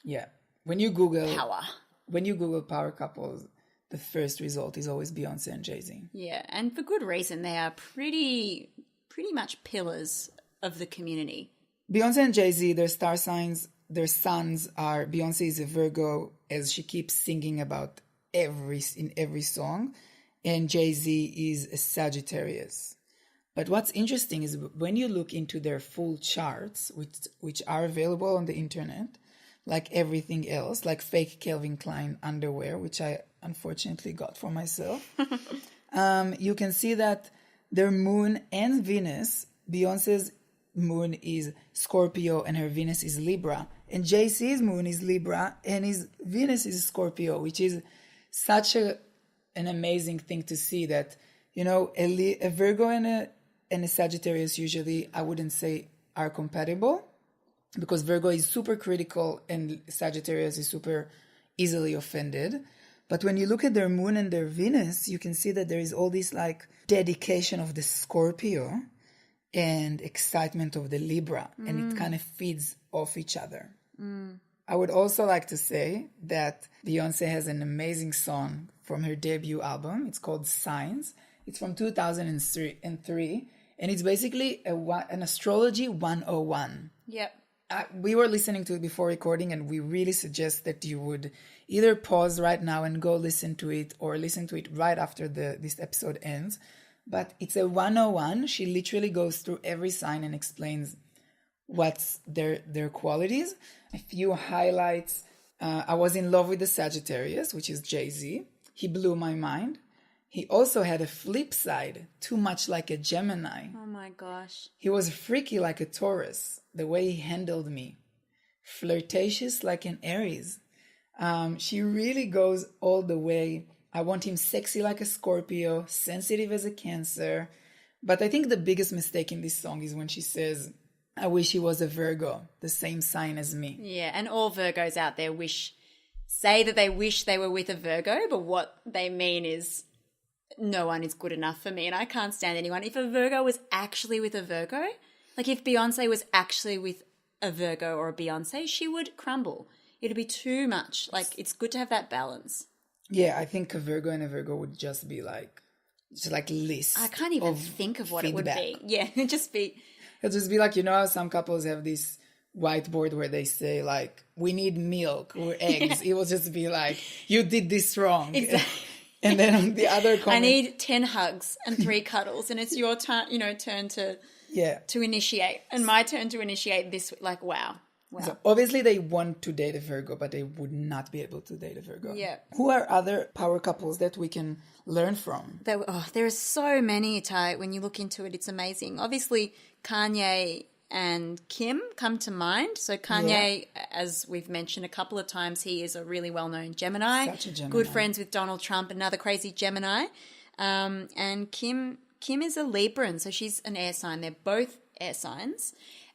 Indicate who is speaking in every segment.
Speaker 1: Yeah. When you Google
Speaker 2: Power.
Speaker 1: power couples, the first result is always Beyonce and Jay-Z.
Speaker 2: Yeah, and for good reason. They are pretty much pillars of the community.
Speaker 1: Beyonce and Jay-Z, their star signs, their sons are, Beyonce is a Virgo, as she keeps singing about in every song, and Jay-Z is a Sagittarius. But what's interesting is when you look into their full charts, which are available on the internet, like everything else, like fake Calvin Klein underwear, which I unfortunately got for myself, you can see that their moon and Venus, Beyonce's moon is Scorpio and her Venus is Libra, and Jay-Z's moon is Libra and his Venus is Scorpio, which is such an amazing thing to see that, you know, a Virgo and a Sagittarius usually, I wouldn't say are compatible, because Virgo is super critical and Sagittarius is super easily offended. But when you look at their moon and their Venus, you can see that there is all this like dedication of the Scorpio and excitement of the Libra, and it kind of feeds off each other. I would also like to say that Beyonce has an amazing song from her debut album. It's called Signs. It's from 2003, and it's basically an astrology 101.
Speaker 2: Yep.
Speaker 1: We were listening to it before recording, and we really suggest that you would either pause right now and go listen to it, or listen to it right after this episode ends. But it's a 101. She literally goes through every sign and explains what's their qualities. A few highlights. I was in love with the Sagittarius, which is Jay-Z. He blew my mind. He also had a flip side, too much like a Gemini.
Speaker 2: Oh my gosh.
Speaker 1: He was freaky like a Taurus, the way he handled me. Flirtatious like an Aries. She really goes all the way. I want him sexy like a Scorpio, sensitive as a Cancer. But I think the biggest mistake in this song is when she says, I wish he was a Virgo, the same sign as me.
Speaker 2: Yeah, and all Virgos out there say that they wish they were with a Virgo, but what they mean is no one is good enough for me and I can't stand anyone. If a Virgo was actually with a Virgo, like if Beyonce was actually with a Virgo or a Beyonce, she would crumble. It'd be too much. Like, it's good to have that balance.
Speaker 1: Yeah, I think a Virgo and a Virgo would just be like list.
Speaker 2: I can't even think of what
Speaker 1: feedback.
Speaker 2: It would be. Yeah, it'd just be...
Speaker 1: It'll just be like, you know how some couples have this whiteboard where they say like, we need milk or eggs. It will just be like, you did this wrong.
Speaker 2: Exactly.
Speaker 1: And then on the other comment,
Speaker 2: I need 10 hugs and 3 cuddles, and it's your turn, turn to initiate, and my turn to initiate this. Like, wow.
Speaker 1: So obviously they want to date a Virgo, but they would not be able to date a Virgo.
Speaker 2: Yeah.
Speaker 1: Who are other power couples that we can learn from?
Speaker 2: There are so many, Etai. When you look into it, it's amazing. Obviously, Kanye and Kim come to mind. So Kanye, as we've mentioned a couple of times, he is a really well-known Gemini.
Speaker 1: Such a Gemini.
Speaker 2: Good friends with Donald Trump, another crazy Gemini. And Kim is a Libra, so she's an air sign. They're both air signs.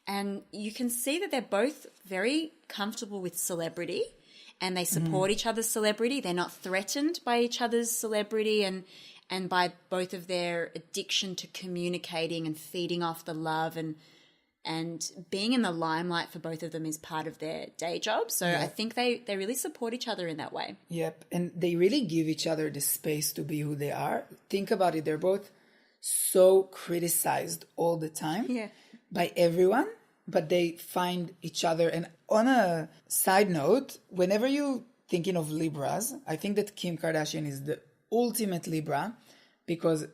Speaker 2: And you can see that they're both very comfortable with celebrity, and they support each other's celebrity. They're not threatened by each other's celebrity and by both of their addiction to communicating and feeding off the love, and being in the limelight for both of them is part of their day job. So I think they really support each other in that way.
Speaker 1: Yep. And they really give each other the space to be who they are. Think about it. They're both so criticized all the time by everyone, but they find each other. And on a side note, whenever you're thinking of Libras, I think that Kim Kardashian is the ultimate Libra, because,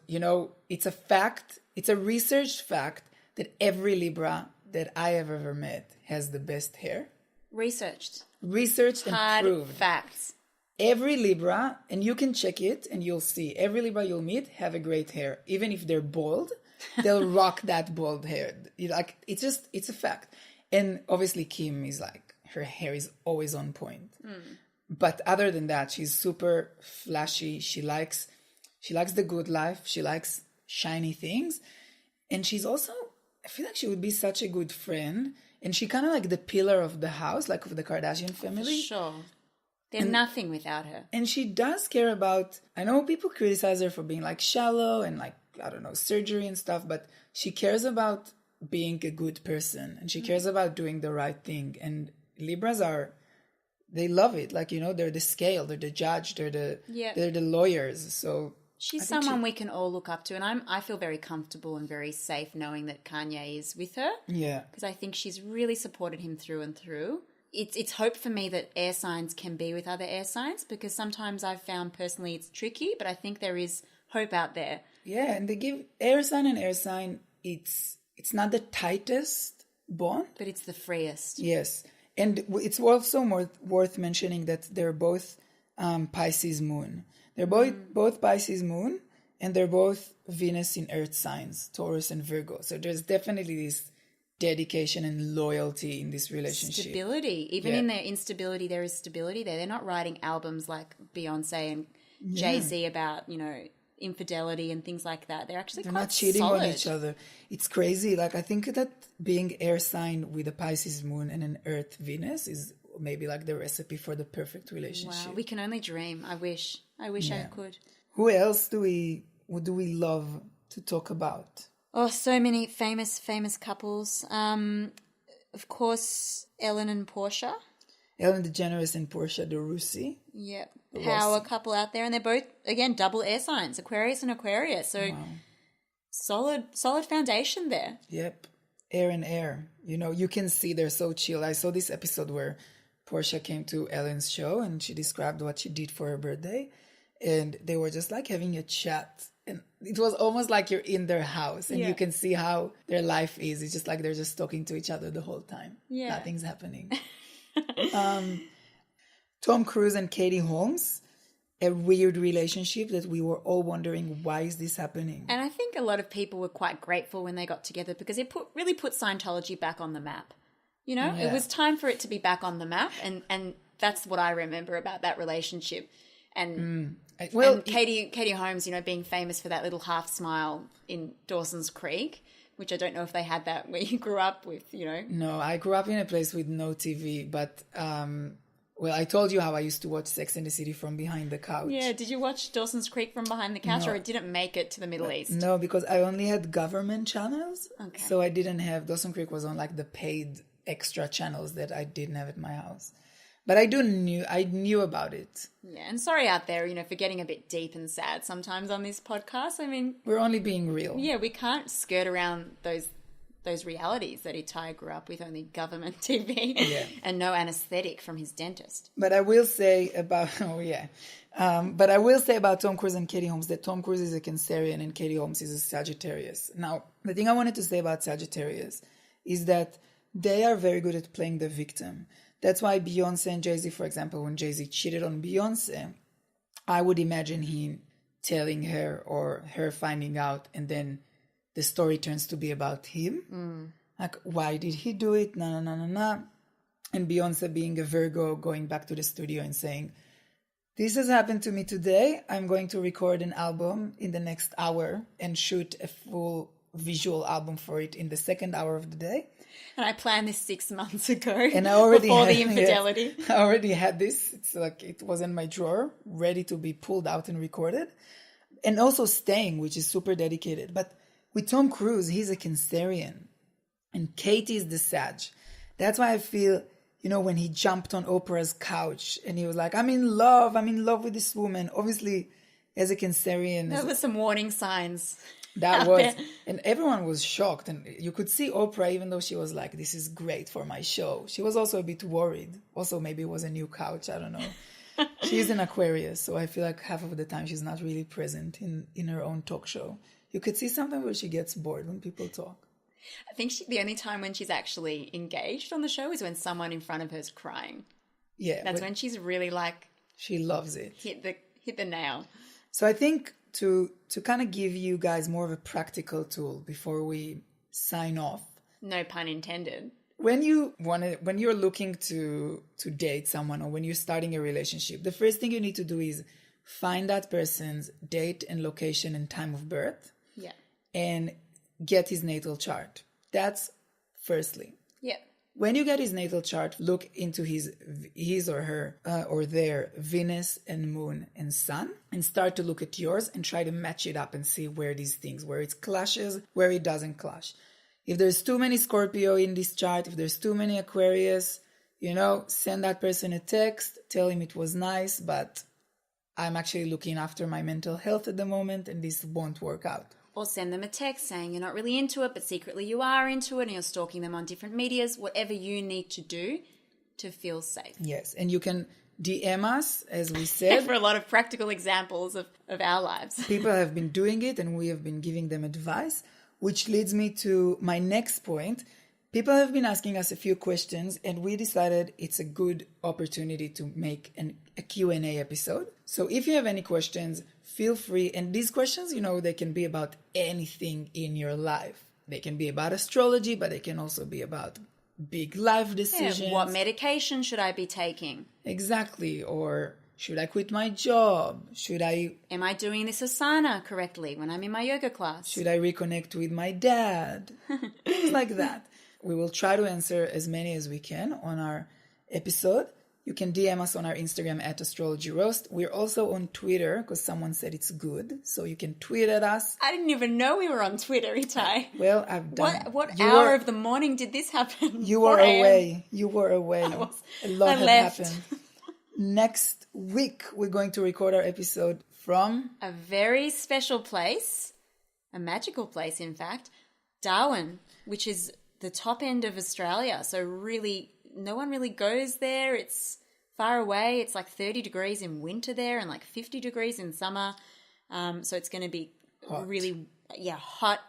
Speaker 1: it's a fact, it's a researched fact that every Libra that I have ever met has the best hair.
Speaker 2: Researched
Speaker 1: and
Speaker 2: hard
Speaker 1: proved.
Speaker 2: Facts.
Speaker 1: Every Libra, and you can check it and you'll see, every Libra you'll meet have a great hair. Even if they're bald, they'll rock that bald hair. It's a fact. And obviously Kim is like, her hair is always on point. But other than that, she's super flashy. She likes the good life. She likes shiny things. And she's also, I feel like she would be such a good friend. And she kind of like the pillar of the house, like of the Kardashian family.
Speaker 2: For sure. They're nothing without her.
Speaker 1: And she does care about, I know people criticize her for being like shallow and like, I don't know, surgery and stuff, but she cares about being a good person and she cares about doing the right thing. And Libras are they love it. Like, they're the scale, they're the judge, they're the lawyers. So
Speaker 2: she's someone we can all look up to, and I feel very comfortable and very safe knowing that Kanye is with her.
Speaker 1: Yeah.
Speaker 2: Because I think she's really supported him through and through. It's hope for me that air signs can be with other air signs, because sometimes I've found personally it's tricky, but I think there is hope out there.
Speaker 1: Yeah, and they give air sign and air sign, it's not the tightest bond,
Speaker 2: but it's the freest.
Speaker 1: Yes. And it's also worth mentioning that they're both Pisces moon. They're both Pisces moon, and they're both Venus in earth signs, Taurus and Virgo. So there's definitely this dedication and loyalty in this relationship.
Speaker 2: Stability. Even in their instability, there is stability there. They're not writing albums like Beyonce and Jay-Z about, infidelity and things like that. They're actually
Speaker 1: They're
Speaker 2: quite
Speaker 1: not cheating
Speaker 2: solid
Speaker 1: on each other. It's crazy. Like, I think that being air sign with a Pisces moon and an earth Venus is maybe like the recipe for the perfect relationship.
Speaker 2: Wow, we can only dream. I wish I could.
Speaker 1: Who else do we love to talk about?
Speaker 2: Oh, so many famous couples. Of course, Ellen and Portia.
Speaker 1: Ellen DeGeneres and Portia de Rossi.
Speaker 2: Yep. Power couple out there. And they're both, again, double air signs, Aquarius and Aquarius. So solid foundation there.
Speaker 1: Yep. Air and air. You can see they're so chill. I saw this episode where Portia came to Ellen's show and she described what she did for her birthday. And they were just like having a chat. And it was almost like you're in their house and you can see how their life is. It's just like they're just talking to each other the whole time.
Speaker 2: Yeah.
Speaker 1: Nothing's happening. Tom Cruise and Katie Holmes, a weird relationship that we were all wondering, why is this happening?
Speaker 2: And I think a lot of people were quite grateful when they got together, because it really put Scientology back on the map. It was time for it to be back on the map, and that's what I remember about that relationship. And and Katie Holmes, being famous for that little half smile in Dawson's Creek, which I don't know if they had that where you grew up with,
Speaker 1: No, I grew up in a place with no TV, but I told you how I used to watch Sex and the City from behind the couch.
Speaker 2: Yeah, did you watch Dawson's Creek from behind the couch, or it didn't make it to the Middle East?
Speaker 1: No, because I only had government channels,
Speaker 2: okay.
Speaker 1: So I didn't have, Dawson Creek was on like the paid extra channels that I didn't have at my house. But I knew about it.
Speaker 2: Yeah, and sorry out there, for getting a bit deep and sad sometimes on this podcast. I mean,
Speaker 1: we're only being real.
Speaker 2: Yeah, we can't skirt around those realities that Etai grew up with, only government TV and no anesthetic from his dentist.
Speaker 1: But I will say about Tom Cruise and Katie Holmes that Tom Cruise is a Cancerian and Katie Holmes is a Sagittarius. Now, the thing I wanted to say about Sagittarius is that they are very good at playing the victim. That's why Beyonce and Jay-Z, for example, when Jay-Z cheated on Beyonce, I would imagine him telling her or her finding out, and then the story turns to be about him. Like, why did he do it? No. And Beyonce, being a Virgo, going back to the studio and saying, this has happened to me today. I'm going to record an album in the next hour and shoot a full visual album for it in the second hour of the day.
Speaker 2: And I planned this 6 months ago,
Speaker 1: and I already
Speaker 2: before the infidelity.
Speaker 1: I already had this. It's like it was in my drawer, ready to be pulled out and recorded. And also staying, which is super dedicated. But with Tom Cruise, he's a Cancerian. And Katie is the Sag. That's why I feel, when he jumped on Oprah's couch and he was like, I'm in love with this woman. Obviously, as a Cancerian.
Speaker 2: There were some warning signs.
Speaker 1: That was, and everyone was shocked. And you could see Oprah, even though she was like, this is great for my show. She was also a bit worried. Also, maybe it was a new couch. I don't know. She's an Aquarius. So I feel like half of the time she's not really present in her own talk show. You could see sometimes where she gets bored when people talk.
Speaker 2: I think the only time when she's actually engaged on the show is when someone in front of her is crying.
Speaker 1: Yeah.
Speaker 2: That's when she's really like...
Speaker 1: She loves it.
Speaker 2: Hit the nail.
Speaker 1: So I think to kind of give you guys more of a practical tool before we sign off.
Speaker 2: No pun intended.
Speaker 1: When you're looking to date someone or when you're starting a relationship, the first thing you need to do is find that person's date and location and time of birth.
Speaker 2: Yeah.
Speaker 1: And get his natal chart. That's firstly.
Speaker 2: Yeah.
Speaker 1: When you get his natal chart, look into his or her or their Venus and Moon and Sun and start to look at yours and try to match it up and see where it clashes, where it doesn't clash. If there's too many Scorpio in this chart, if there's too many Aquarius, send that person a text, tell him it was nice, but I'm actually looking after my mental health at the moment and this won't work out.
Speaker 2: Or send them a text saying you're not really into it, but secretly you are into it and you're stalking them on different medias, whatever you need to do to feel safe.
Speaker 1: Yes, and you can DM us, as we said.
Speaker 2: For a lot of practical examples of our lives.
Speaker 1: People have been doing it and we have been giving them advice, which leads me to my next point. People have been asking us a few questions and we decided it's a good opportunity to make a Q&A episode. So if you have any questions, feel free. And these questions, they can be about anything in your life. They can be about astrology, but they can also be about big life decisions.
Speaker 2: Yeah, what medication should I be taking?
Speaker 1: Exactly. Or should I quit my job?
Speaker 2: Am I doing this asana correctly when I'm in my yoga class?
Speaker 1: Should I reconnect with my dad? Things like that. We will try to answer as many as we can on our episode. You can DM us on our Instagram at Astrology Roast. We're also on Twitter because someone said it's good. So you can tweet at us.
Speaker 2: I didn't even know we were on Twitter, Etai.
Speaker 1: Well, I've done.
Speaker 2: What hour of the morning did this happen?
Speaker 1: You were away. You were away. A lot had
Speaker 2: left.
Speaker 1: happened. Next week, we're going to record our episode from
Speaker 2: a very special place, a magical place, in fact, Darwin, which is the top end of Australia. So really, no one really goes there. It's far away. It's like 30 degrees in winter there and like 50 degrees in summer. So it's going to be
Speaker 1: hot.
Speaker 2: Really, hot,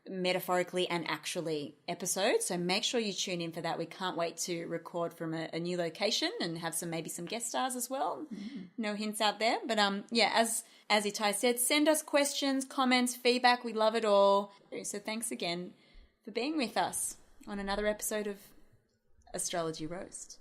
Speaker 2: metaphorically and actually episode. So make sure you tune in for that. We can't wait to record from a new location and have maybe some guest stars as well. Mm-hmm. No hints out there. But as Etai said, send us questions, comments, feedback. We love it all. So thanks again for being with us on another episode of Astrology Roast.